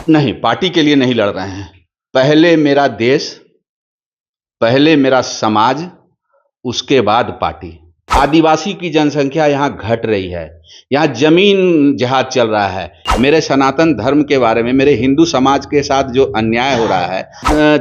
नहीं, पार्टी के लिए नहीं लड़ रहे हैं। पहले मेरा देश, पहले मेरा समाज, उसके बाद पार्टी। आदिवासी की जनसंख्या यहाँ घट रही है। यहाँ जमीन जिहाद चल रहा है। मेरे सनातन धर्म के बारे में, मेरे हिंदू समाज के साथ जो अन्याय हो रहा है,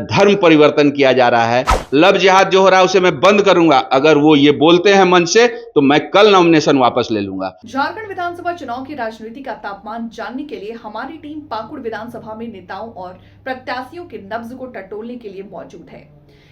धर्म परिवर्तन किया जा रहा है, लव जिहाद जो हो रहा है उसे मैं बंद करूंगा। अगर वो ये बोलते हैं मन से तो मैं कल नॉमिनेशन वापस ले लूंगा। झारखंड विधानसभा चुनाव की राजनीति का तापमान जानने के लिए हमारी टीम पाकुड़ विधानसभा में नेताओं और प्रत्याशियों के नब्ज को टटोलने के लिए मौजूद है।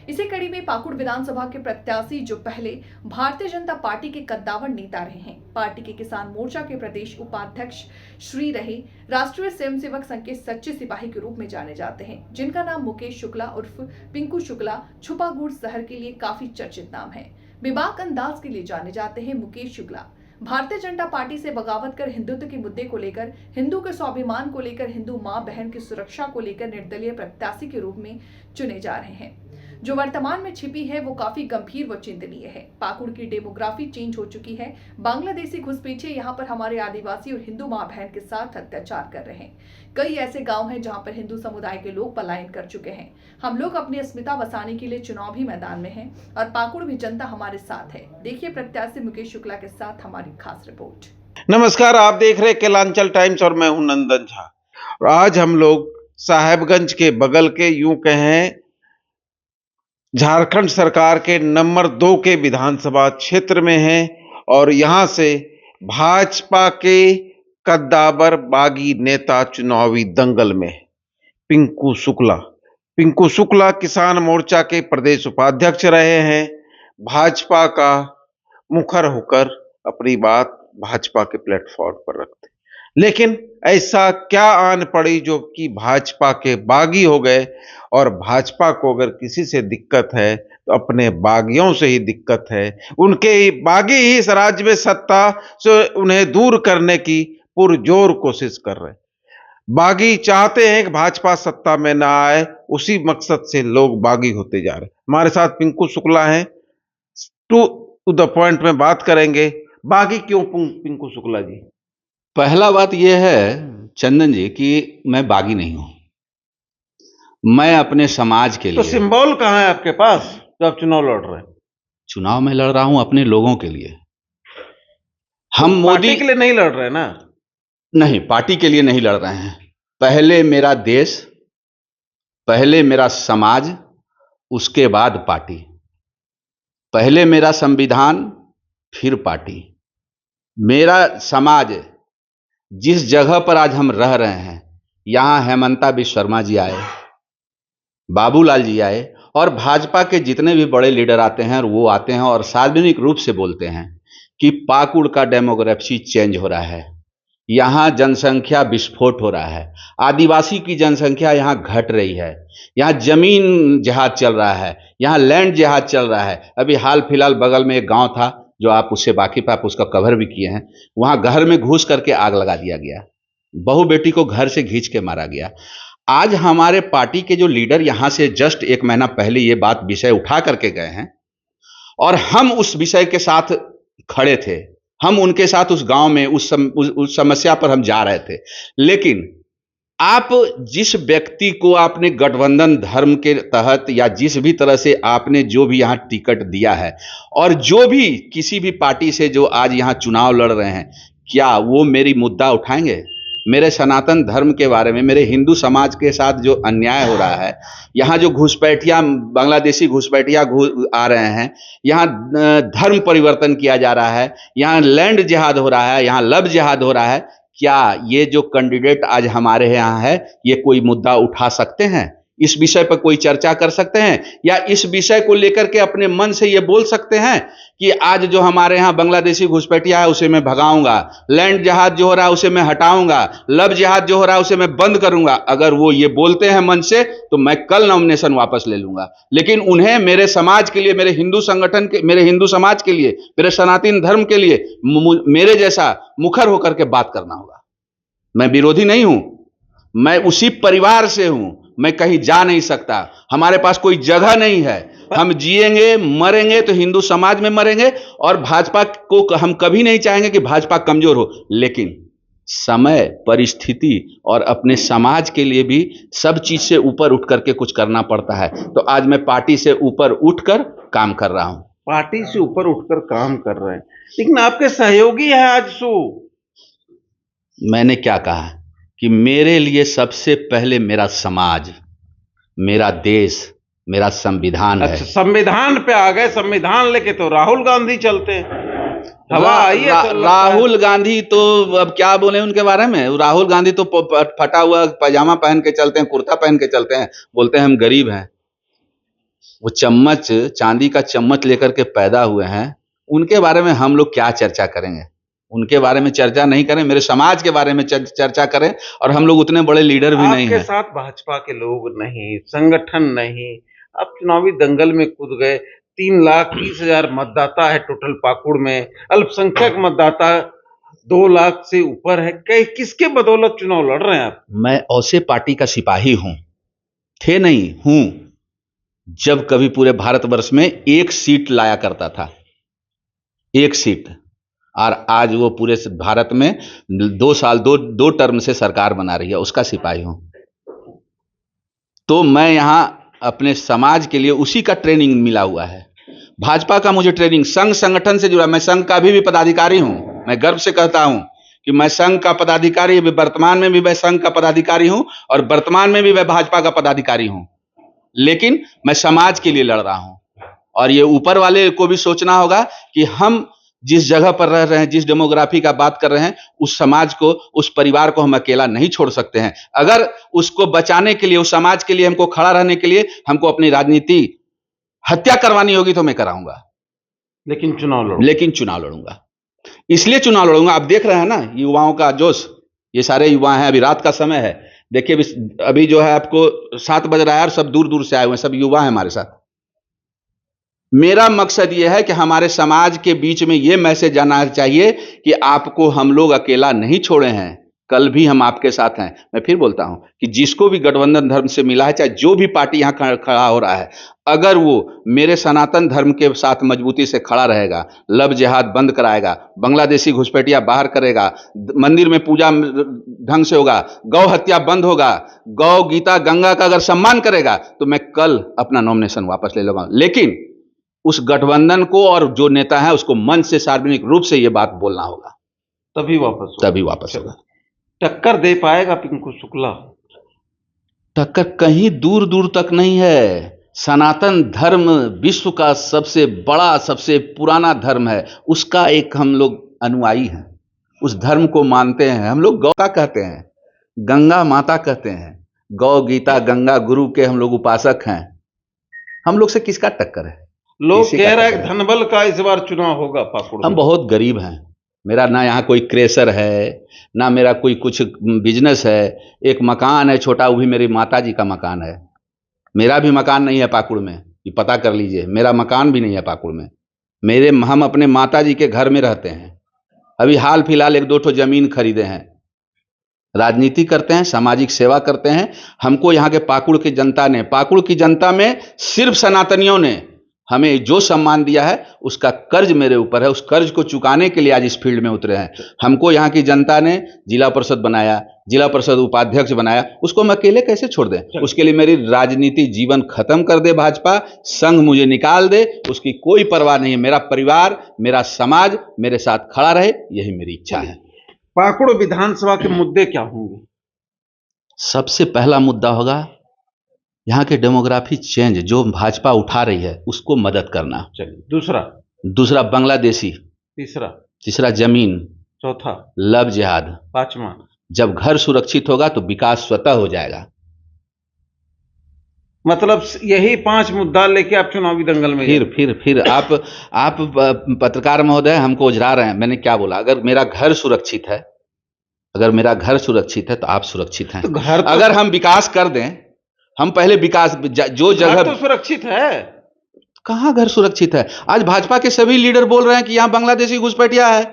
इसी कड़ी में पाकुड़ विधानसभा के प्रत्याशी जो पहले भारतीय जनता पार्टी के कद्दावर नेता रहे हैं, पार्टी के किसान मोर्चा के प्रदेश उपाध्यक्ष श्री रहे, राष्ट्रीय स्वयंसेवक संघ के सच्चे सिपाही के रूप में जाने जाते हैं, जिनका नाम मुकेश शुक्ला उर्फ पिंकू शुक्ला छुपागुड़ शहर के लिए काफी चर्चित नाम है। बेबाक अंदाज के लिए जाने जाते हैं मुकेश शुक्ला भारतीय जनता पार्टी से बगावत कर हिंदुत्व के मुद्दे को लेकर, हिंदू के स्वाभिमान को लेकर, हिंदू मां बहन की सुरक्षा को लेकर निर्दलीय प्रत्याशी के रूप में चुने जा रहे हैं। जो वर्तमान में छिपी है वो काफी गंभीर व चिंतनीय है। पाकुड़ की डेमोग्राफी चेंज हो चुकी है। बांग्लादेशी घुसपैठे यहाँ पर हमारे आदिवासी और हिंदू मां बहन के साथ अत्याचार कर रहे हैं। कई ऐसे गांव हैं जहां पर हिंदू समुदाय के लोग पलायन कर चुके हैं। हम लोग अपनी अस्मिता बसाने के लिए चुनावी मैदान में हैं और पाकुड़ में जनता हमारे साथ है। देखिए प्रत्याशी मुकेश शुक्ला के साथ हमारी खास रिपोर्ट। नमस्कार, आप देख रहे केलांचल टाइम्स और मैं हूं नंदन झा। और आज हम लोग साहेबगंज के बगल के, यूं कहें झारखंड सरकार के नंबर 2 के विधानसभा क्षेत्र में हैं और यहां से भाजपा के कद्दावर बागी नेता चुनावी दंगल में पिंकू शुक्ला किसान मोर्चा के प्रदेश उपाध्यक्ष रहे हैं। भाजपा का मुखर होकर अपनी बात भाजपा के प्लेटफॉर्म पर रखते, लेकिन ऐसा क्या आन पड़ी जो कि भाजपा के बागी हो गए। और भाजपा को अगर किसी से दिक्कत है तो अपने बागियों से ही दिक्कत है। उनके बागी ही इस राज्य में सत्ता से उन्हें दूर करने की पुरजोर कोशिश कर रहे हैं। बागी चाहते हैं कि भाजपा सत्ता में ना आए, उसी मकसद से लोग बागी होते जा रहे हैं। हमारे साथ पिंकू शुक्ला हैं, टू द पॉइंट में बात करेंगे। बागी क्यों पिंकू शुक्ला जी? पहला बात यह है चंदन जी कि मैं बागी नहीं हूं। मैं अपने समाज के तो लिए। सिंबल कहां है आपके पास जो आप चुनाव लड़ रहे हैं? चुनाव में लड़ रहा हूं अपने लोगों के लिए। हम तो मोदी पार्टी के लिए नहीं लड़ रहे ना? नहीं, पार्टी के लिए नहीं लड़ रहे हैं। पहले मेरा देश, पहले मेरा समाज, उसके बाद पार्टी। पहले मेरा संविधान, फिर पार्टी। मेरा समाज, जिस जगह पर आज हम रह रहे हैं, यहां हेमंता बिश्व शर्मा जी आए, बाबूलाल जी आए और भाजपा के जितने भी बड़े लीडर आते हैं वो आते हैं और सार्वजनिक रूप से बोलते हैं कि पाकुड़ का डेमोग्राफी चेंज हो रहा है, यहाँ जनसंख्या विस्फोट हो रहा है, आदिवासी की जनसंख्या यहाँ घट रही है, यहाँ जमीन जिहाद चल रहा है, यहाँ लैंड जिहाद चल रहा है। अभी हाल फिलहाल बगल में एक गांव था जो आप उससे वाकिफ, आप उसका कवर भी किए हैं। वहाँ घर में घुस करके आग लगा दिया गया, बहू बेटी को घर से खींच के मारा गया। आज हमारे पार्टी के जो लीडर यहाँ से जस्ट 1 महीना पहले ये बात विषय उठा करके गए हैं और हम उस विषय के साथ खड़े थे। हम उनके साथ उस गांव में उस समस्या पर हम जा रहे थे। लेकिन आप जिस व्यक्ति को आपने गठबंधन धर्म के तहत या जिस भी तरह से आपने जो भी यहाँ टिकट दिया है और जो भी किसी भी पार्टी से जो आज यहाँ चुनाव लड़ रहे हैं, क्या वो मेरी मुद्दा उठाएंगे? मेरे सनातन धर्म के बारे में, मेरे हिंदू समाज के साथ जो अन्याय हो रहा है, यहाँ जो घुसपैठिया बांग्लादेशी घुसपैठिया आ रहे हैं, यहाँ धर्म परिवर्तन किया जा रहा है, यहाँ लैंड जिहाद हो रहा है, यहाँ लव जिहाद हो रहा है, क्या ये जो कैंडिडेट आज हमारे यहाँ है ये कोई मुद्दा उठा सकते हैं? इस विषय पर कोई चर्चा कर सकते हैं? या इस विषय को लेकर के अपने मन से ये बोल सकते हैं कि आज जो हमारे यहाँ बांग्लादेशी घुसपैठिया है उसे मैं भगाऊंगा, लैंड जिहाद जो हो रहा है उसे मैं हटाऊंगा, लव जिहाद जो हो रहा है उसे मैं बंद करूंगा। अगर वो ये बोलते हैं मन से तो मैं कल नॉमिनेशन वापस ले लूंगा। लेकिन उन्हें मेरे समाज के लिए, मेरे हिंदू संगठन के, मेरे हिंदू समाज के लिए, मेरे सनातन धर्म के लिए मेरे जैसा मुखर होकर के बात करना होगा। मैं विरोधी नहीं हूं, मैं उसी परिवार से हूं, मैं कहीं जा नहीं सकता, हमारे पास कोई जगह नहीं है। हम जिएंगे मरेंगे तो हिंदू समाज में मरेंगे और भाजपा को हम कभी नहीं चाहेंगे कि भाजपा कमजोर हो। लेकिन समय, परिस्थिति और अपने समाज के लिए भी सब चीज से ऊपर उठ करके कुछ करना पड़ता है। तो आज मैं पार्टी से ऊपर उठकर काम कर रहा हूं। पार्टी से ऊपर उठकर काम कर रहे हैं, लेकिन आपके सहयोगी है आजसू। मैंने क्या कहा कि मेरे लिए सबसे पहले मेरा समाज, मेरा देश, मेरा संविधान है। अच्छा, संविधान पे आ गए। संविधान लेके तो राहुल गांधी चलते हैं। हवा आई है तो लगता है। राहुल गांधी तो अब क्या बोले उनके बारे में। राहुल गांधी तो फटा हुआ पैजामा पहन के चलते हैं, कुर्ता पहन के चलते हैं, बोलते हैं हम गरीब हैं। वो चम्मच, चांदी का चम्मच लेकर के पैदा हुए हैं। उनके बारे में हम लोग क्या चर्चा करेंगे। उनके बारे में चर्चा नहीं करें, मेरे समाज के बारे में चर्चा करें। और हम लोग उतने बड़े लीडर भी नहीं हैं। आपके साथ भाजपा के लोग नहीं, संगठन नहीं, आप चुनावी दंगल में कूद गए। 3,30,000 मतदाता है टोटल पाकुड़ में, अल्पसंख्यक मतदाता 2 लाख से ऊपर है। किसके बदौलत चुनाव लड़ रहे हैं आप? मैं औसे पार्टी का सिपाही हूं, थे नहीं, हूं। जब कभी पूरे भारतवर्ष में 1 सीट लाया करता था, 1 सीट, और आज वो पूरे भारत में 2 साल, 2 टर्म से सरकार बना रही है, उसका सिपाही हूं। तो मैं यहां अपने समाज के लिए उसी का ट्रेनिंग मिला हुआ है। भाजपा का मुझे ट्रेनिंग संघ संगठन से जुड़ा। मैं संघ का भी पदाधिकारी हूं। मैं गर्व से कहता हूं कि मैं संघ का पदाधिकारी, वर्तमान में भी मैं संघ का पदाधिकारी हूं और वर्तमान में भी मैं भाजपा का पदाधिकारी हूं। लेकिन मैं समाज के लिए लड़ रहा हूं। और ये ऊपर वाले को भी सोचना होगा कि हम जिस जगह पर रह रहे हैं, जिस डेमोग्राफी का बात कर रहे हैं, उस समाज को, उस परिवार को हम अकेला नहीं छोड़ सकते हैं। अगर उसको बचाने के लिए, उस समाज के लिए हमको खड़ा रहने के लिए हमको अपनी राजनीति हत्या करवानी होगी तो मैं कराऊंगा, लेकिन चुनाव लड़ूंगा। इसलिए चुनाव लड़ूंगा। आप देख रहे हैं ना युवाओं का जोश। ये सारे युवा हैं, अभी रात का समय है, देखिए अभी जो है आपको 7 बज रहा है और सब दूर दूर से आए हुए हैं, सब युवा हैं हमारे साथ। मेरा मकसद यह है कि हमारे समाज के बीच में यह मैसेज जाना चाहिए कि आपको हम लोग अकेला नहीं छोड़े हैं, कल भी हम आपके साथ हैं। मैं फिर बोलता हूं कि जिसको भी गठबंधन धर्म से मिला है, चाहे जो भी पार्टी यहां खड़ा हो रहा है, अगर वो मेरे सनातन धर्म के साथ मजबूती से खड़ा रहेगा, लव जिहाद बंद कराएगा, बांग्लादेशी घुसपैठिया बाहर करेगा, मंदिर में पूजा ढंग से होगा, गौ हत्या बंद होगा, गौ गीता गंगा का अगर सम्मान करेगा, तो मैं कल अपना नॉमिनेशन वापस ले लूंगा। लेकिन उस गठबंधन को और जो नेता है उसको मंच से सार्वजनिक रूप से यह बात बोलना होगा, तभी वापस होगा। टक्कर दे पाएगा पिंकू शुक्ला? टक्कर कहीं दूर दूर तक नहीं है। सनातन धर्म विश्व का सबसे बड़ा, सबसे पुराना धर्म है। उसका एक हम लोग अनुयायी हैं, उस धर्म को मानते हैं। हम लोग गौता कहते हैं, गंगा माता कहते हैं, गौ गीता गंगा गुरु के हम लोग उपासक हैं। हम लोग से किसका टक्कर है? लोग कह रहे हैं धनबल का इस बार चुनाव होगा पाकुड़। हम बहुत गरीब हैं। मेरा ना यहाँ कोई क्रेशर है, ना मेरा कोई कुछ बिजनेस है। एक मकान है छोटा, वो भी मेरी माता जी का मकान है। मेरा भी मकान नहीं है पाकुड़ में, ये पता कर लीजिए। मेरा मकान भी नहीं है पाकुड़ में। हम अपने माता जी के घर में रहते हैं। अभी हाल फिलहाल 1-2 ठो जमीन खरीदे हैं। राजनीति करते हैं, सामाजिक सेवा करते हैं। हमको यहाँ के पाकुड़ की जनता ने, पाकुड़ की जनता में सिर्फ सनातनियों ने हमें जो सम्मान दिया है, उसका कर्ज मेरे ऊपर है। उस कर्ज को चुकाने के लिए आज इस फील्ड में उतरे हैं। हमको यहाँ की जनता ने जिला परिषद बनाया, जिला परिषद उपाध्यक्ष बनाया, उसको हम अकेले कैसे छोड़ दें? उसके लिए मेरी राजनीति जीवन खत्म कर दे भाजपा, संघ मुझे निकाल दे, उसकी कोई परवाह नहीं है। मेरा परिवार, मेरा समाज मेरे साथ खड़ा रहे, यही मेरी इच्छा है। पाकुड़ विधानसभा के मुद्दे क्या होंगे? सबसे पहला मुद्दा होगा यहाँ के डेमोग्राफी चेंज जो भाजपा उठा रही है, उसको मदद करना। चलिए। दूसरा बांग्लादेशी। तीसरा जमीन। चौथा लव जिहाद। पांचवा, जब घर सुरक्षित होगा तो विकास स्वतः हो जाएगा। मतलब यही 5 मुद्दा लेके आप चुनावी दंगल में फिर आप पत्रकार महोदय हमको उजरा रहे हैं। मैंने क्या बोला? अगर मेरा घर सुरक्षित है, तो आप सुरक्षित हैं। तो अगर हम विकास कर दें, हम पहले विकास, जो जगह तो सुरक्षित है, कहां घर सुरक्षित है? आज भाजपा के सभी लीडर बोल रहे हैं कि यहां बांग्लादेशी घुसपैठिया है,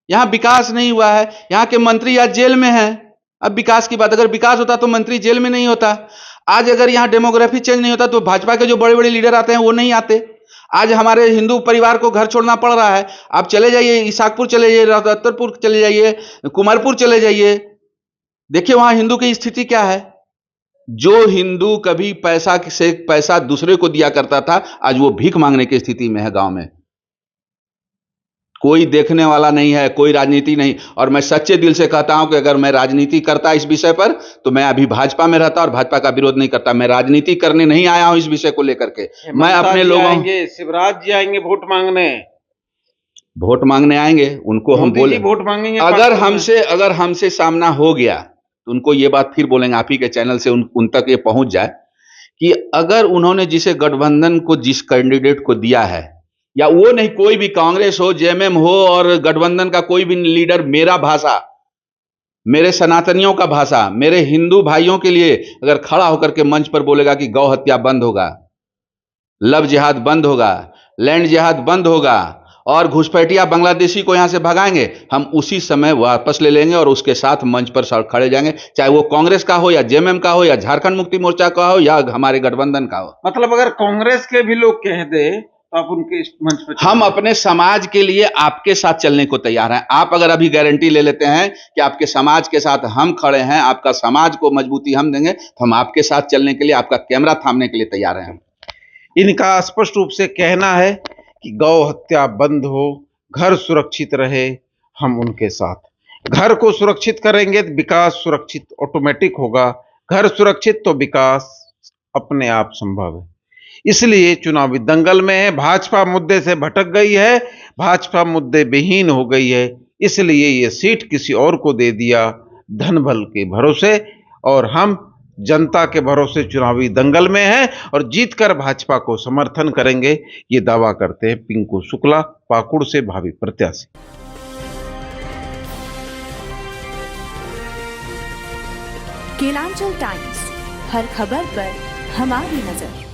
यहां विकास नहीं हुआ है, यहां के मंत्री आज जेल में हैं। अब विकास की बात, अगर विकास होता तो मंत्री जेल में नहीं होता। आज अगर यहां डेमोग्राफी चेंज नहीं होता तो भाजपा के जो बड़े बड़े लीडर आते हैं वो नहीं आते। आज हमारे हिंदू परिवार को घर छोड़ना पड़ रहा है। आप चले जाइए, इसाकपुर चले जाइए, रतनपुर चले जाइए, कुमारपुर चले जाइए, देखिए वहां हिंदू की स्थिति क्या है। जो हिंदू कभी पैसा से पैसा दूसरे को दिया करता था, आज वो भीख मांगने की स्थिति में है गांव में। कोई देखने वाला नहीं है, कोई राजनीति नहीं। और मैं सच्चे दिल से कहता हूं कि अगर मैं राजनीति करता इस विषय पर तो मैं अभी भाजपा में रहता और भाजपा का विरोध नहीं करता। मैं राजनीति करने नहीं आया हूं इस विषय को लेकर के। मैं अपने लोगों, शिवराज जी आएंगे वोट मांगने आएंगे, उनको हम बोले वोट मांगेंगे। अगर हमसे सामना हो गया तो उनको ये बात फिर बोलेंगे, आप ही के चैनल से उन तक ये पहुंच जाए कि अगर उन्होंने जिसे गठबंधन को जिस कैंडिडेट को दिया है, या वो नहीं, कोई भी कांग्रेस हो, जेएमएम हो और गठबंधन का कोई भी लीडर मेरा भाषा, मेरे सनातनियों का भाषा, मेरे हिंदू भाइयों के लिए अगर खड़ा होकर के मंच पर बोलेगा कि गौ हत्या बंद होगा, लव जिहाद बंद होगा, लैंड जिहाद बंद होगा और घुसपैठिया बांग्लादेशी को यहां से भगाएंगे, हम उसी समय वापस ले लेंगे और उसके साथ मंच पर खड़े जाएंगे, चाहे वो कांग्रेस का हो या जेएमएम का हो या झारखंड मुक्ति मोर्चा का हो या हमारे गठबंधन का हो। मतलब अगर कांग्रेस के भी लोग कह दे तो आप उनके मंच पर, हम अपने समाज के लिए आपके साथ चलने को तैयार हैं। आप अगर अभी गारंटी ले लेते हैं कि आपके समाज के साथ हम खड़े हैं, आपका समाज को मजबूती हम देंगे, तो हम आपके साथ चलने के लिए, आपका कैमरा थामने के लिए तैयार हैं। इनका स्पष्ट रूप से कहना है कि गौ हत्या बंद हो, घर सुरक्षित रहे, हम उनके साथ। घर को सुरक्षित करेंगे तो विकास सुरक्षित ऑटोमेटिक होगा, घर सुरक्षित तो विकास अपने आप संभव है। इसलिए चुनावी दंगल में है, भाजपा मुद्दे से भटक गई है, भाजपा मुद्दे विहीन हो गई है, इसलिए ये सीट किसी और को दे दिया धन बल के भरोसे, और हम जनता के भरोसे चुनावी दंगल में हैं और जीतकर भाजपा को समर्थन करेंगे, ये दावा करते हैं पिंकू शुक्ला, पाकुड़ से भावी प्रत्याशी। केलांचल टाइम्स, हर खबर पर हमारी नजर।